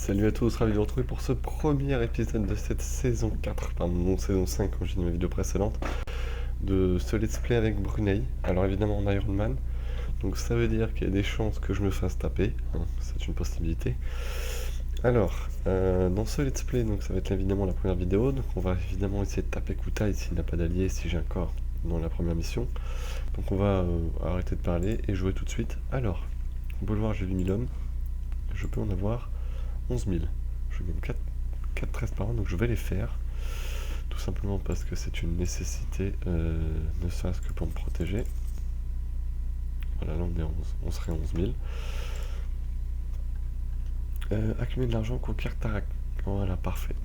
Salut à tous, ravi de vous retrouver pour ce premier épisode de cette saison 4, pardon, non saison 5 comme j'ai dit dans ma vidéo précédente, de ce let's play avec Brunei. Alors évidemment en Iron Man, donc ça veut dire qu'il y a des chances que je me fasse taper, hein, c'est une possibilité. Alors, dans ce let's play, donc ça va être évidemment la première vidéo, donc on va évidemment essayer de taper Kutai s'il n'a pas d'allié, si j'ai un corps dans la première mission. Donc on va arrêter de parler et jouer tout de suite. Alors, on peut le voir, j'ai 8000 hommes, je peux en avoir 11 000. Je gagne 4 13 par an, donc je vais les faire. Tout simplement parce que c'est une nécessité, ne serait-ce que pour me protéger. Voilà, là on serait 11 000. Accumuler de l'argent, conquérir Tarak. Voilà, parfait.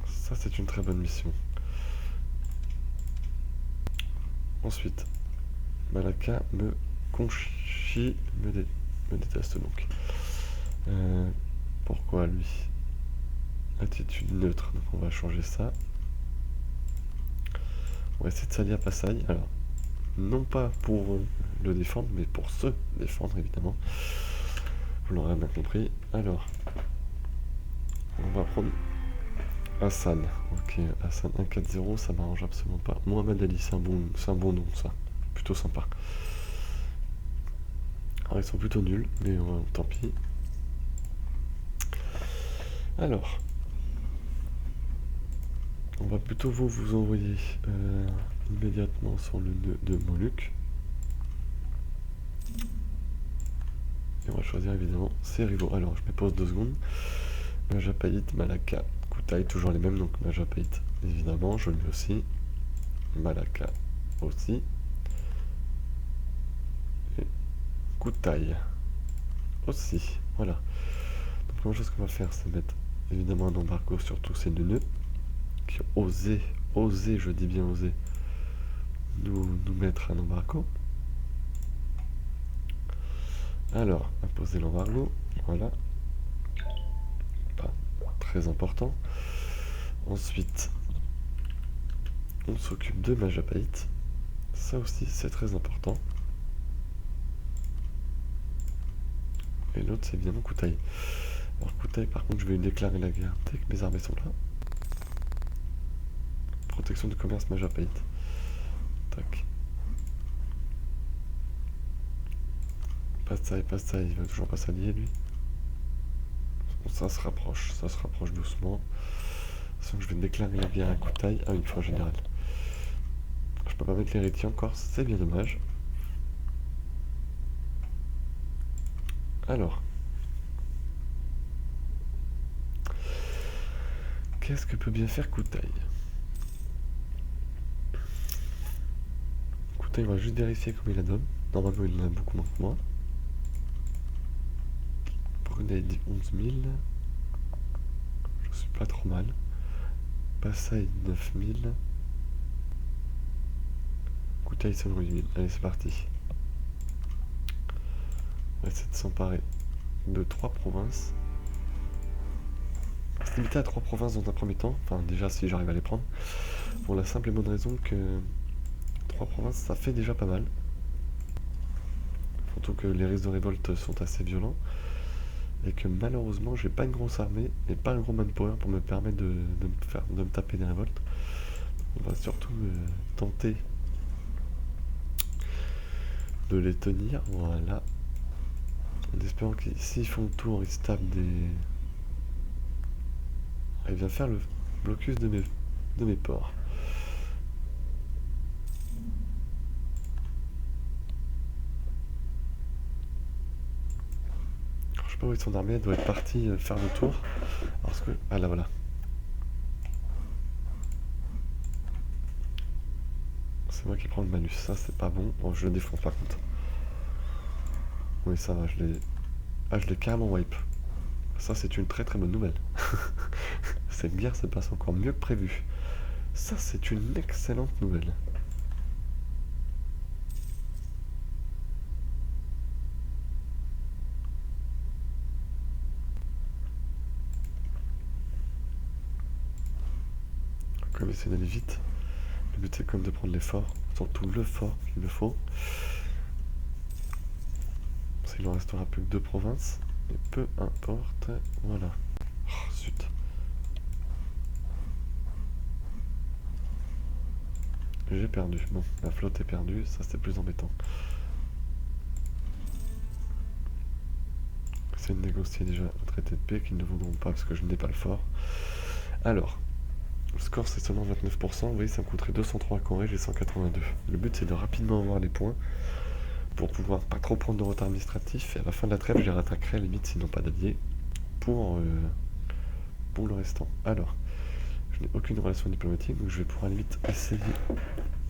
Ça, c'est une très bonne mission. Ensuite, Malaka me conchit, me déteste donc. Pourquoi lui? Attitude neutre, donc on va changer ça. On va essayer de s'allier à Passaï. Alors, non pas pour le défendre, mais pour se défendre évidemment. Vous l'aurez bien compris. Alors, on va prendre Hassan. Ok, Hassan 1-4-0, ça m'arrange absolument pas. Mohamed Ali, c'est un bon nom ça. Plutôt sympa. Alors ils sont plutôt nuls, mais tant pis. Alors, on va plutôt vous envoyer immédiatement sur le nœud de Moluque. Et on va choisir évidemment ses rivaux. Alors, je me pose 2 secondes. Majapahit, Malaka, Kutai, toujours les mêmes, donc Majapahit évidemment, je le mets aussi. Malaka aussi. Et Kutai aussi. Voilà. Donc la première chose qu'on va faire, c'est mettre évidemment un embargo sur tous ces nœuds qui ont osé, je dis bien osé, nous mettre un embargo. Alors, imposer l'embargo, voilà. Pas très important. Ensuite, on s'occupe de Majapahit. Ça aussi, c'est très important. Et l'autre, c'est évidemment Kutai. Alors Kutai, par contre, je vais lui déclarer la guerre dès que mes armées sont là. Protection du commerce Majapahit. Tac. Passaï, il va toujours pas s'allier lui. Bon, ça se rapproche doucement. Sinon, je vais déclarer la guerre à Kutai. Ah, une fois générale. Je peux pas mettre l'héritier encore, c'est bien dommage. Alors. Qu'est-ce que peut bien faire Kutai? Kutai, on va juste vérifier combien il a d'hommes. Normalement, il en a beaucoup moins que moi. Brunei dit 11 000. Je suis pas trop mal. Passaï 9 000. Kutai seulement 8 000. Allez, c'est parti. On va essayer de s'emparer de 3 provinces. C'est limité à 3 provinces dans un premier temps. Enfin, déjà, si j'arrive à les prendre. Pour la simple et bonne raison que 3 provinces, ça fait déjà pas mal. Surtout que les risques de révolte sont assez violents. Et que malheureusement, j'ai pas une grosse armée et pas un gros manpower pour me permettre de me taper des révoltes. On va surtout tenter de les tenir. Voilà. En espérant que s'ils font le tour, ils se tapent des... Il vient faire le blocus de mes ports. Je sais pas où est son armée, elle doit être partie faire le tour. Parce que... Ah là voilà. C'est moi qui prends le malus, ça c'est pas bon. Bon, je le défonce par contre. Oui, ça va, je l'ai carrément wipe. Ça, c'est une très très bonne nouvelle. Cette guerre se passe encore mieux que prévu. Ça, c'est une excellente nouvelle. On va essayer d'aller vite. Le but, c'est comme de prendre les forts. Surtout le fort qu'il me faut. Il n'en restera plus que 2 provinces. Mais peu importe. Voilà. Oh, zut. J'ai perdu. Bon, la flotte est perdue, ça c'est plus embêtant. J'essaie de négocier déjà au traité de paix qu'ils ne voudront pas parce que je n'ai pas le fort. Alors, le score c'est seulement 29%, vous voyez ça me coûterait 203 à Corée, j'ai 182. Le but c'est de rapidement avoir les points pour pouvoir pas trop prendre de retard administratif et à la fin de la trêve je les rattaquerai à la limite s'ils n'ont pas d'alliés pour le restant. Alors, je n'ai aucune relation diplomatique donc je vais pouvoir à la limite essayer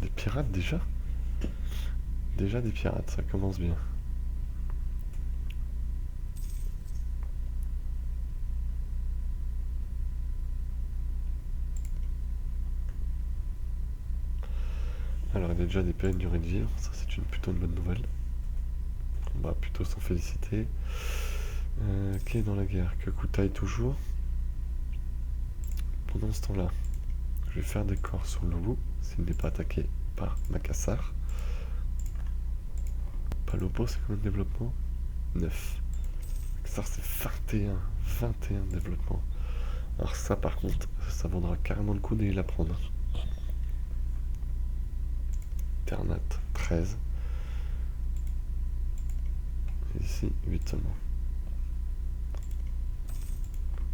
des pirates déjà. Déjà des pirates, ça commence bien. Alors il y a déjà des périodes de durée de vivre, ça c'est plutôt une bonne nouvelle. On va plutôt s'en féliciter. Qui est dans la guerre? Que Kutai toujours. Pendant ce temps-là, je vais faire des corps sur Lobu, s'il n'est pas attaqué par Makassar. Palopo, c'est combien de développement? 9. Makassar, c'est 21 de développement. Alors ça, par contre, ça vaudra carrément le coup d'aller la prendre. Ternat, 13. Et ici, 8 seulement.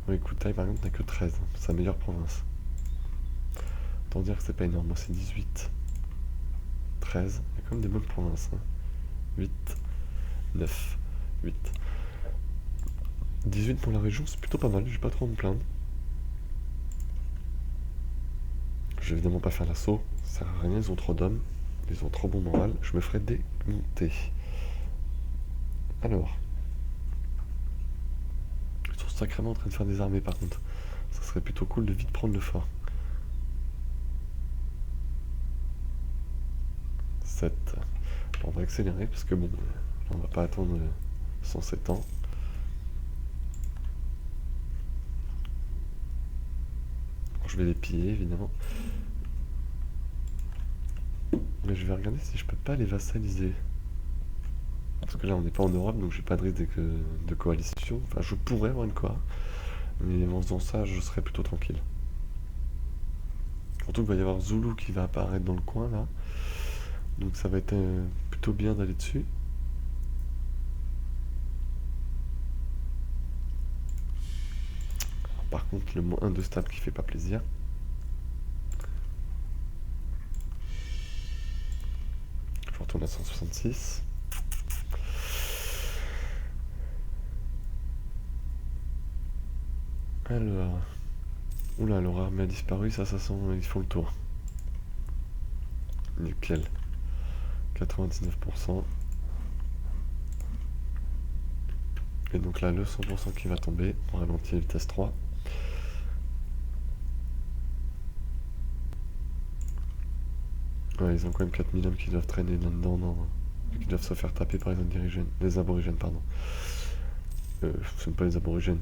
Oui, Kutai, par exemple, n'a que 13. C'est sa meilleure province. Autant dire que c'est pas énorme. Moi, c'est 18. 13. Il y a quand même des bonnes provinces. 8. 9. 8. 18 pour la région, c'est plutôt pas mal. J'ai pas trop à me plaindre. Je vais évidemment pas faire l'assaut. Ça sert à rien, ils ont trop d'hommes. Ils ont trop bon moral. Je me ferai démonter. Alors. Ils sont sacrément en train de faire des armées par contre. Ça serait plutôt cool de vite prendre le fort. 7. On va accélérer parce que bon, on va pas attendre 107 ans. Je vais les piller évidemment. Mais je vais regarder si je peux pas les vassaliser. Parce que là on n'est pas en Europe donc j'ai pas de risque de coalition. Enfin je pourrais avoir une coa. Mais en faisant ça je serais plutôt tranquille. Surtout qu'il va y avoir Zulu qui va apparaître dans le coin là. Donc ça va être plutôt bien d'aller dessus. Par contre le moins 1 de stable qui fait pas plaisir. Je retourne à 166. Alors... Oula, leur armée a disparu, ça sent... Ils font le tour. Nickel. 99%. Et donc là, le 100% qui va tomber. On ralentit à vitesse 3. Ouais, ils ont quand même 4000 hommes qui doivent traîner là-dedans, qui doivent se faire taper par les aborigènes, pardon. Ce ne sont pas les aborigènes,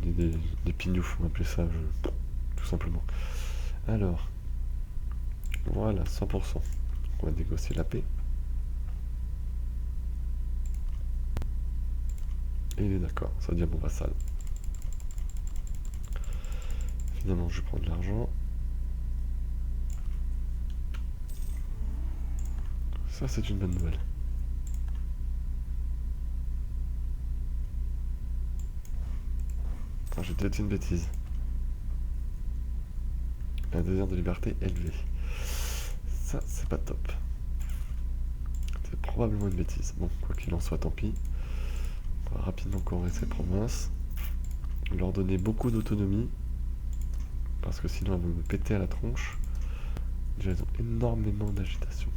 des pignoufs, on va appeler ça, tout simplement. Alors, voilà, 100%. On va négocier la paix. Et il est d'accord, ça devient mon vassal. Finalement, je prends de l'argent. Ça, c'est une bonne nouvelle. Enfin, j'ai peut-être une bêtise. Un désir de liberté élevé. Ça, c'est pas top. C'est probablement une bêtise. Bon, quoi qu'il en soit, tant pis. On va rapidement courir ces provinces. Leur donner beaucoup d'autonomie. Parce que sinon, elles vont me péter à la tronche. Déjà, elles ont énormément d'agitation.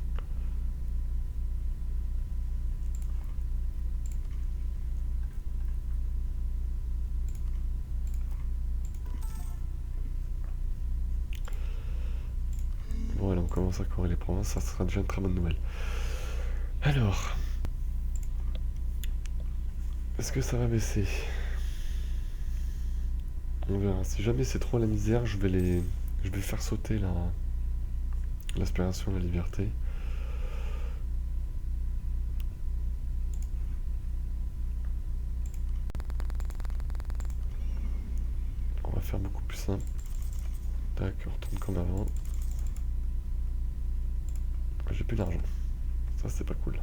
Voilà, on commence à courir les provinces, ça sera déjà une très bonne nouvelle. Alors, est-ce que ça va baisser? On verra. Si jamais c'est trop la misère, je vais faire sauter l'aspiration à la liberté. faire beaucoup plus simple. Tac, on retourne comme avant. J'ai plus d'argent. Ça, c'est pas cool.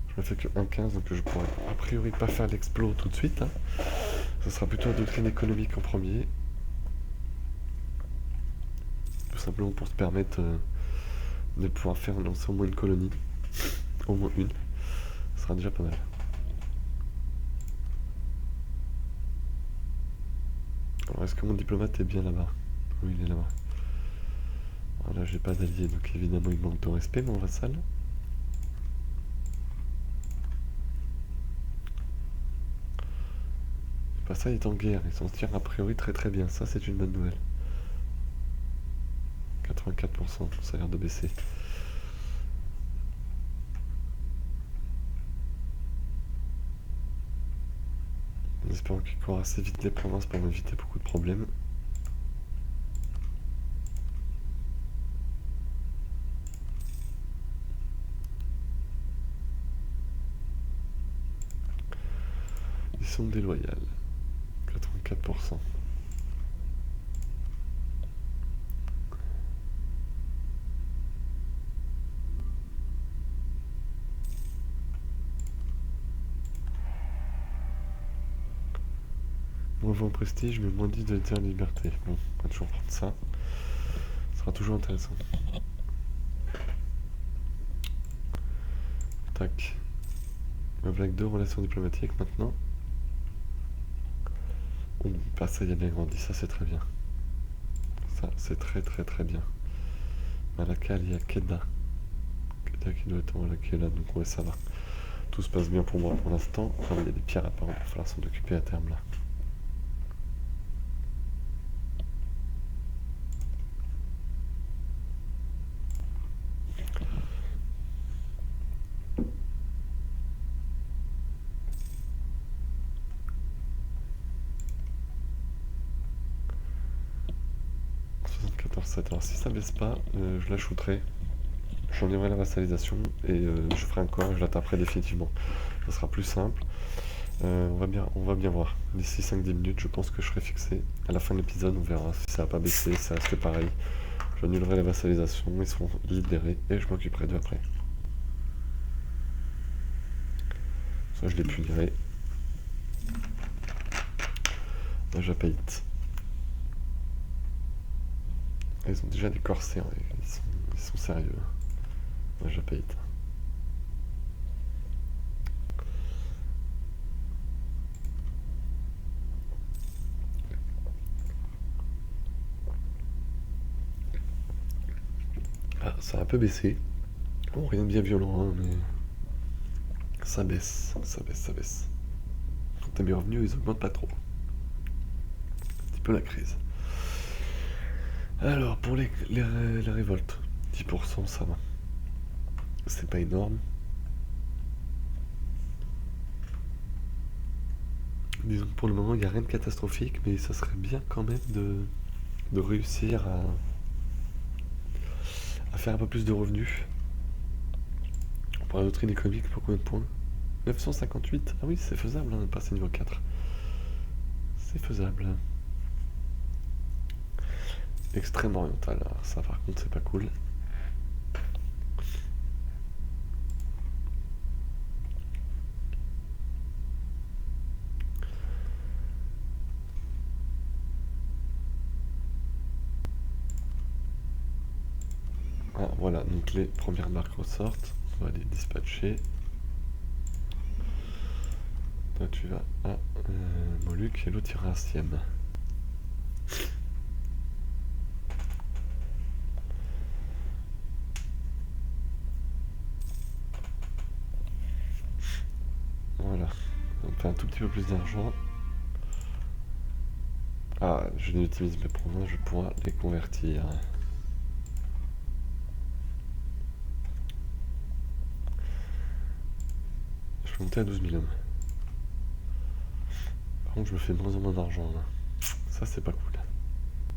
Je ne fais que 1,15, donc je pourrais a priori pas faire l'explo tout de suite. Hein. Ce sera plutôt la doctrine économique en premier. Tout simplement pour se permettre de pouvoir faire lancer au moins une colonie. Au moins une. Ce sera déjà pas mal. Alors, est-ce que mon diplomate est bien là-bas? Oui, il est là-bas. Alors là, j'ai pas d'allié, donc évidemment, il manque de respect, mon vassal. Bah, ça, il est en guerre. Il s'en tire a priori très très bien. Ça, c'est une bonne nouvelle. 84%, ça a l'air de baisser. En espérant qu'il court assez vite les provinces pour m'éviter beaucoup de problèmes. Ils sont déloyaux. 84%. Moins 20 en prestige, mais moins 10 de liberté. Bon, on va toujours prendre ça. Ce sera toujours intéressant. Tac. Ma blague 2, relations diplomatiques maintenant. Oh, bah ça y a bien grandi, ça c'est très bien. Ça c'est très très très bien. Malaka, il y a Keda. Keda qui doit être en Malaka là, donc ouais ça va. Tout se passe bien pour moi pour l'instant. Enfin, il y a des pierres apparemment, il va falloir s'en occuper à terme là. Alors si ça baisse pas, je la shooterai. J'enlèverai la vassalisation et je ferai un corps et je la taperai définitivement. Ça sera plus simple. On va bien voir. D'ici 5-10 minutes, je pense que je serai fixé. À la fin de l'épisode, on verra si ça n'a pas baissé, si ça reste pareil. J'annulerai la vassalisation, ils seront libérés et je m'occuperai d'eux après. Ça, je les punirai. Japéite. Ils ont déjà des corsaires, ils sont sérieux. Japéite. Ah, ça a un peu baissé. Bon, rien de bien violent, hein, mais ça baisse, ça baisse, ça baisse. Quand mes revenus, ils augmentent pas trop. Un petit peu la crise. Alors, pour les révoltes, 10%, ça va. C'est pas énorme. Disons que pour le moment, il n'y a rien de catastrophique, mais ça serait bien quand même de réussir à faire un peu plus de revenus. Pour la doctrine économique, pour combien de points? 958. Ah oui, c'est faisable, hein, de passer niveau 4. C'est faisable. Extrême oriental, alors ça par contre c'est pas cool. Ah voilà, donc les premières marques ressortent. On va les dispatcher. Toi tu vas à Moluques et l'autre ira à Siem. Voilà, on fait un tout petit peu plus d'argent. Ah, je n'utilise mes provinces, je pourrai les convertir. Je peux monter à 12 000 hommes. Par contre, je me fais de moins en moins d'argent là. Ça, c'est pas cool.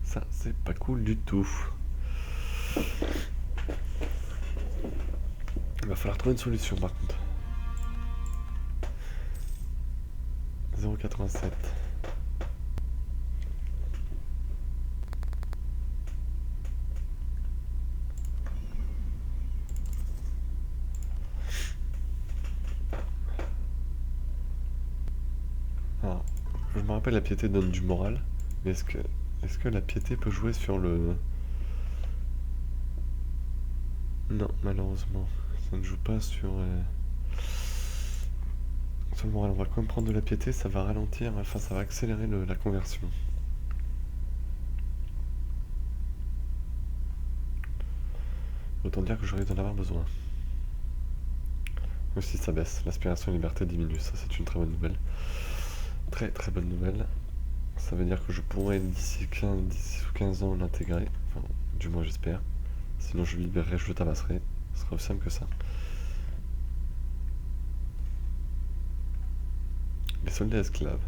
Ça, c'est pas cool du tout. Il va falloir trouver une solution par contre. 0,87. Alors, je me rappelle la piété donne du moral, mais est-ce que la piété peut jouer sur le... Non, malheureusement, ça ne joue pas sur le moral. On va quand même prendre de la piété, ça va ralentir, enfin ça va accélérer la conversion. Autant dire que j'aurais d'en avoir besoin. Aussi ça baisse, l'aspiration et liberté diminue, ça c'est une très bonne nouvelle. Très très bonne nouvelle. Ça veut dire que je pourrais d'ici 10 ou 15 ans l'intégrer, enfin du moins j'espère. Sinon je libérerai, je le tabasserai. Ce sera aussi simple que ça. Les soldats esclaves.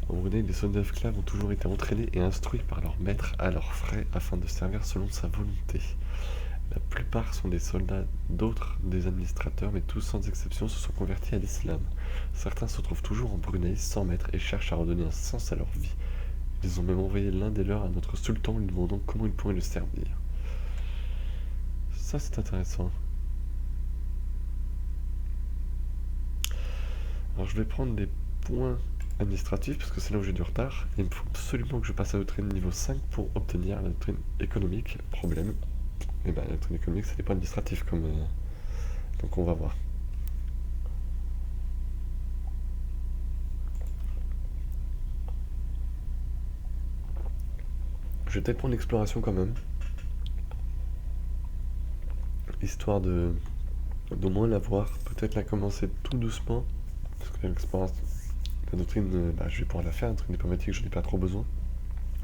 En Brunei, les soldats esclaves ont toujours été entraînés et instruits par leur maître à leurs frais afin de servir selon sa volonté. La plupart sont des soldats, d'autres des administrateurs, mais tous sans exception se sont convertis à l'islam. Certains se trouvent toujours en Brunei sans maître et cherchent à redonner un sens à leur vie. Ils ont même envoyé l'un des leurs à notre sultan lui demandant comment il pourrait le servir. Ça c'est intéressant. Alors je vais prendre des points administratifs parce que c'est là où j'ai du retard. Et il me faut absolument que je passe à la doctrine niveau 5 pour obtenir la doctrine économique. Problème. Et ben la doctrine économique c'est des points administratifs comme... Donc on va voir. Je vais peut-être prendre l'exploration quand même. Histoire d'au moins la voir. Peut-être la commencer tout doucement. Parce que l'exploration... La doctrine, je vais pouvoir la faire. La doctrine diplomatique, je n'ai pas trop besoin.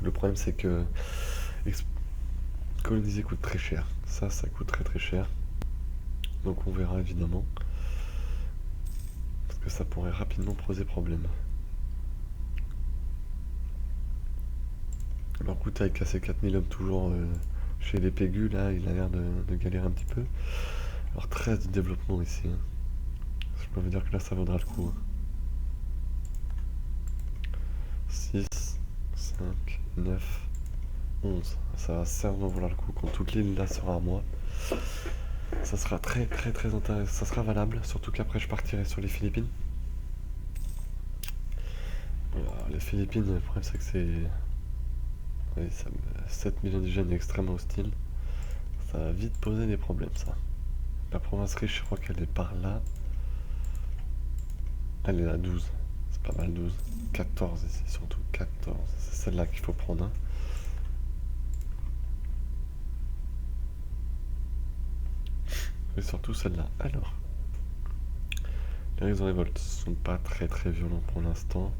Le problème c'est que... Coloniser coûte très cher. Ça coûte très très cher. Donc on verra évidemment. Parce que ça pourrait rapidement poser problème. Alors écoute, avec casser 4000 hommes toujours chez les Pégus, là, il a l'air de galérer un petit peu. Alors 13 de développement ici. Hein. Je peux vous dire que là, ça vaudra le coup. Hein. 6, 5, 9, 11. Ça va certainement valoir le coup quand toute l'île là sera à moi. Ça sera très très très intéressant. Ça sera valable, surtout qu'après je partirai sur les Philippines. Alors, les Philippines, le problème c'est que c'est... Oui, 7 millions d'indigènes extrêmement hostiles. Ça va vite poser des problèmes, ça. La province riche, je crois qu'elle est par là. Elle est à 12. C'est pas mal 12. 14 ici, surtout 14. C'est celle-là qu'il faut prendre. Hein. Et surtout celle-là. Alors. Les raisons révoltes sont pas très très violents pour l'instant.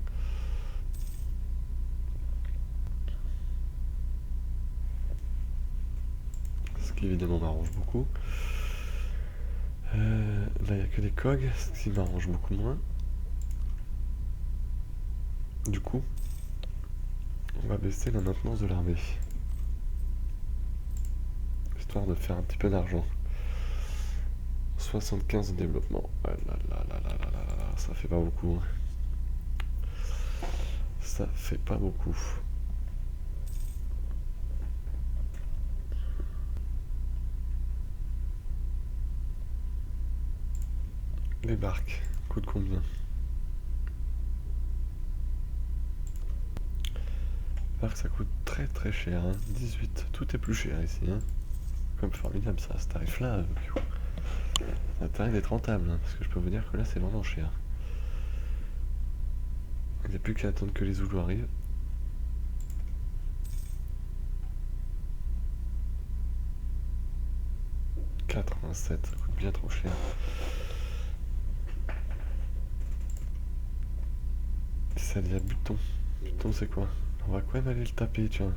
Ce qui évidemment m'arrange beaucoup. Là, il n'y a que des cogs, ce qui m'arrange beaucoup moins. Du coup, on va baisser la maintenance de l'armée. Histoire de faire un petit peu d'argent. 75 de développement. Ah là là là là là là là, ça fait pas beaucoup. Hein. Ça fait pas beaucoup. Les barques, coûtent combien? Les barques ça coûte très très cher, hein. 18, tout est plus cher ici. Hein. Comme formidable ça, ce tarif là, ça a intérêt d'être rentable, hein, parce que je peux vous dire que là c'est vraiment cher. Il n'y a plus qu'à attendre que les Zoulous arrivent. « 87, ça coûte bien trop cher. Ça devient buton. Buton c'est quoi? On va quand même aller le taper, tu vois.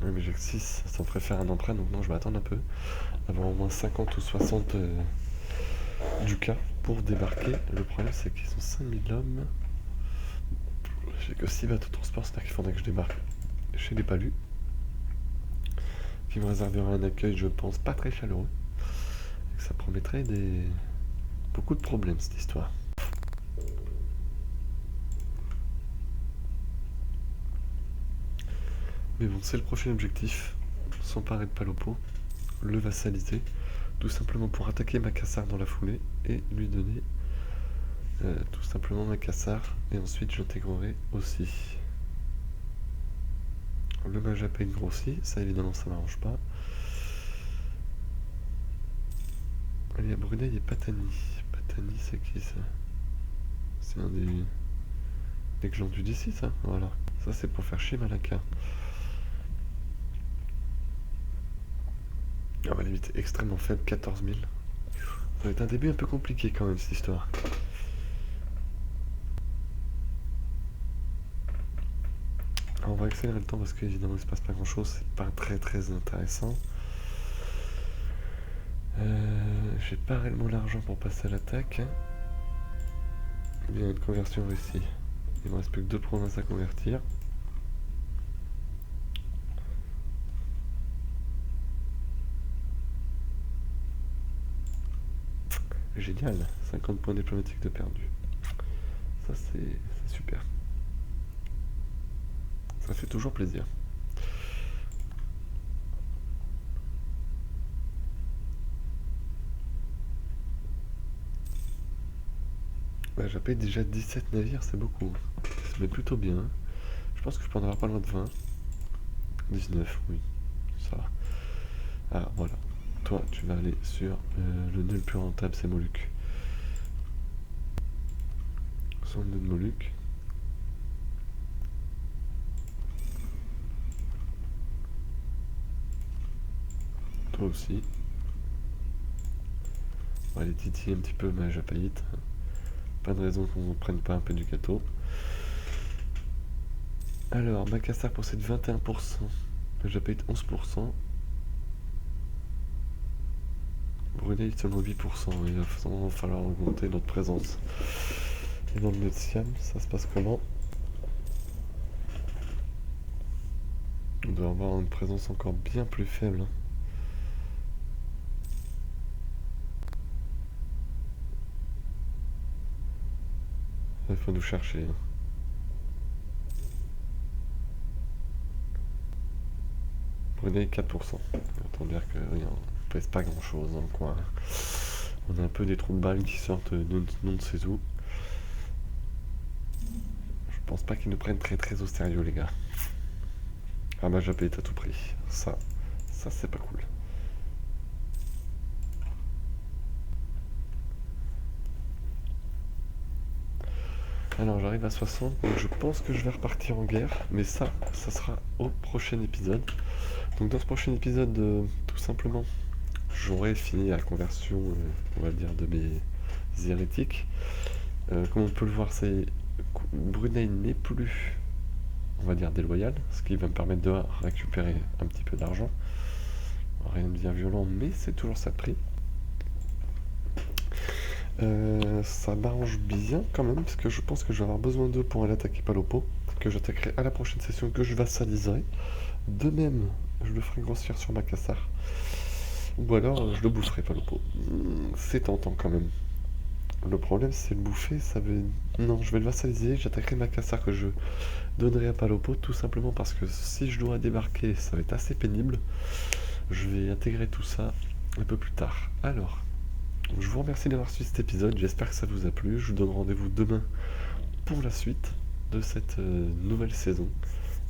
Oui mais j'ai que 6, ça me ferait faire un emprunt, donc non je vais attendre un peu. Avoir au moins 50 ou 60 du cas pour débarquer. Le problème c'est qu'ils sont 5000 hommes. J'ai que 6 bateaux de transport, c'est-à-dire qu'il faudrait que je débarque chez les palus. Qui me réservera un accueil, je pense, pas très chaleureux. Et que ça promettrait beaucoup de problèmes cette histoire. Mais bon, c'est le prochain objectif. S'emparer de Palopo, le vassaliser, tout simplement pour attaquer Makassar dans la foulée et lui donner tout simplement Makassar, et ensuite j'intégrerai aussi le Majapahit grossit, ça évidemment ça m'arrange pas. Il y a Brunei et Patani. Patani c'est qui ça? C'est un des glandus d'ici ça, voilà. Ça c'est pour faire chier Malacca. Ah bah limite extrêmement faible, 14 000. Ça va être un début un peu compliqué quand même cette histoire. Alors, on va accélérer le temps parce qu'évidemment il se passe pas grand chose, c'est pas très intéressant. J'ai pas réellement l'argent pour passer à l'attaque. Il y a une conversion réussie. Il me reste plus que 2 provinces à convertir. Génial, 50 points diplomatiques de perdu. Ça c'est super. Ça fait toujours plaisir. Bah, j'ai déjà 17 navires, c'est beaucoup. Mais plutôt bien. Je pense que je peux en avoir pas loin de 20. 19, oui. Ça va. Ah, voilà. Toi, tu vas aller sur le nœud le plus rentable, c'est Moluques. Sur le nœud de Moluques. Toi aussi. On va aller titiller un petit peu Majapahit. Pas de raison qu'on ne prenne pas un peu du gâteau. Alors, Makassar possède 21%. Majapahit 11%. Brunei seulement 8%. Il va vraiment falloir augmenter notre présence. Et dans le nœud de Siam, ça se passe comment? On doit avoir une présence encore bien plus faible. Il faut nous chercher. Brunei 4%. Autant dire que oui, on pèse pas grand chose dans le coin. On a un peu des trous de balles qui sortent de non de sait où. Je pense pas qu'ils nous prennent très au sérieux les gars. Ah bah j'ai payé à tout prix. Ça c'est pas cool. Alors j'arrive à 60, donc je pense que je vais repartir en guerre, mais ça sera au prochain épisode. Donc dans ce prochain épisode, tout simplement, j'aurai fini la conversion, on va dire, de mes hérétiques. Comme on peut le voir, Brunei n'est plus, on va dire, déloyal, ce qui va me permettre de récupérer un petit peu d'argent. Rien de bien violent, mais c'est toujours ça de prix. Ça m'arrange bien quand même, parce que je pense que je vais avoir besoin d'eux pour aller attaquer Palopo, que j'attaquerai à la prochaine session, que je vassaliserai. De même, je le ferai grossir sur Makassar. Ou alors, je le boufferai Palopo. C'est tentant quand même. Le problème, c'est le bouffer, ça veut... Non, je vais le vassaliser, j'attaquerai Makassar que je donnerai à Palopo, tout simplement parce que si je dois débarquer, ça va être assez pénible. Je vais intégrer tout ça un peu plus tard. Alors... je vous remercie d'avoir suivi cet épisode, j'espère que ça vous a plu. Je vous donne rendez-vous demain pour la suite de cette nouvelle saison.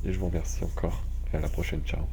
Et je vous remercie encore et à la prochaine, ciao.